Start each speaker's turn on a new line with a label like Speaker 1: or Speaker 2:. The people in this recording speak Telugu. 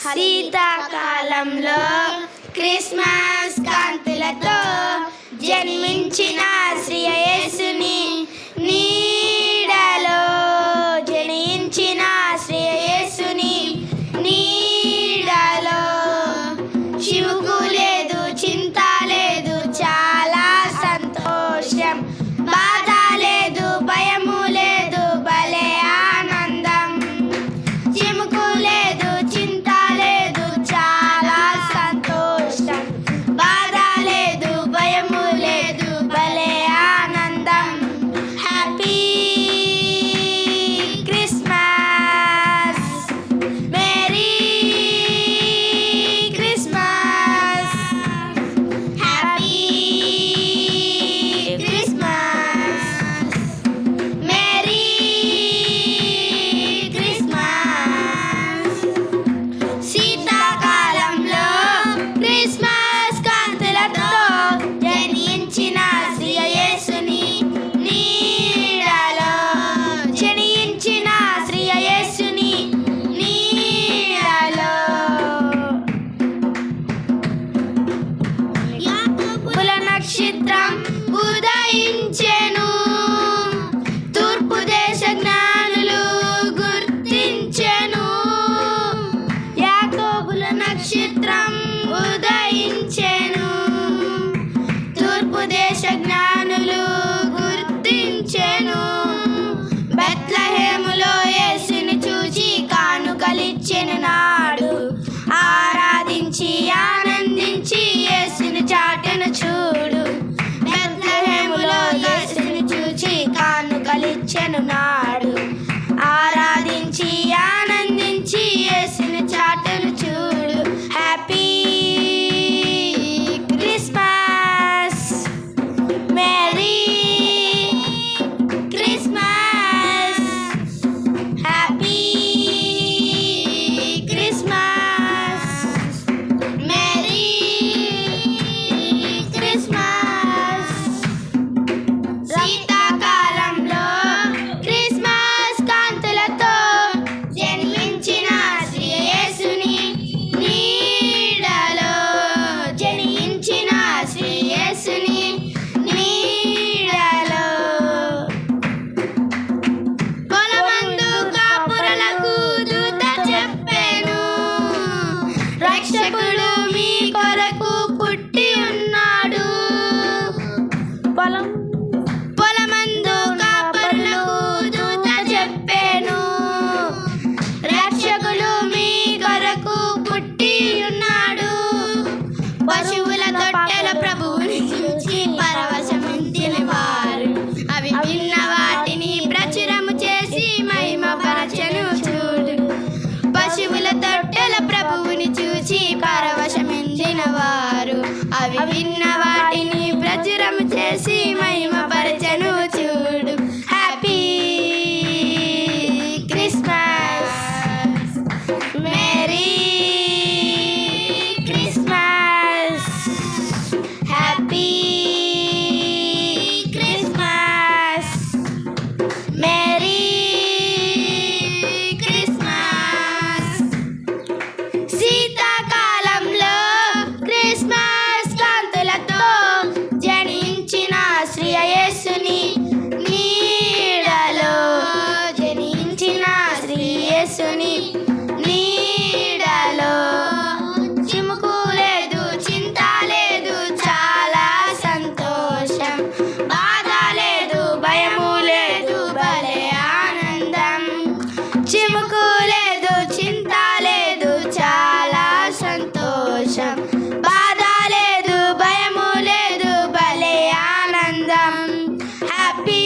Speaker 1: శీతాకాలంలో క్రిస్మస్ కాంతులతో జన్మించిన శ్రీ యేసుని నీడలో జనించిన శ్రీ యేసుని నీడలో చివుకు లేదు, చింత లేదు, చాలా సంతోషం. బాధ లేదు, భయము లేదు, భలే ఆనందం. చిముకు లేదు, చింత లేదు, చాలా సంతోషం. బాధ లేదు, భయము లేదు, భలే ఆనందం. Happy Christmas, merry Christmas, happy Christmas, merry Christmas. శీతాకాలంలో క్రిస్మస్ కాంతులతో జనించిన శ్రీ యేసుని నీడలో జనించిన శ్రీ యేసుని నీడలో యాకోబుల నక్షత్రం ఉదయించెను, తూర్పు దేశ జ్ఞానులు గుర్తించెను. యాకోబుల నక్షత్రం ఉదయించెను, తూర్పు దేశ జ్ఞానులు గుర్తించెను. బెత్లెహేములో యేసుని చూచి కానుకలిచ్చెను నాడు. ఆరాధించి ఆనందించి యేసుని చాటును చూడు. బెత్లెహేములో యేసుని చూచి కానుకలిచ్చెను నాడు. ఆరాధించి ఆనందించి యేసుని చాటును చూడు. Happy Christmas, merry Christmas, happy Christmas, merry Christmas. శీతాకాలంలో క్రిస్మస్ కాంతులతో జన్మించిన శ్రీ యేసుని నీడలో జనించిన శ్రీ యేసుని నీడలో పొలమందు కాపురులకు దూత చెప్పెను, రక్షకుడు మీ కొరకు పుట్టి ఉన్నాడు. పొలమందు కాపురులకు దూత చెప్పెను, రక్షకుడు మీ కొరకు పుట్టి ఉన్నాడు. పశువుల తొట్టెల ప్రభువుని చూచి పరవశమించిన వారు అవి విన్న వాటిని ప్రచురము చేసి మహిమపరచెను చూడు. పశువుల తొట్టెల ప్రభువుని చూచి పరవశమించిన వారు అవి విన్న వాటిని ప్రచురము చేసి మహిమపరచెను చూడు. Happy Christmas, merry Christmas, happy Christmas, merry Christmas. శీతాకాలంలో క్రిస్మస్ కాంతులతో జనించిన శ్రీ యేసుని నీడలో జనించిన శ్రీ యేసుని నీడలో చిముకు లేదు, చింత లేదు, చాలా సంతోషం. బాధ లేదు, భయము లేదు, భలే ఆనందం. చిముకు లేదు, చింత లేదు, చాలా సంతోషం. బాధ లేదు, భయము లేదు, భలే ఆనందం. హ్యాపీ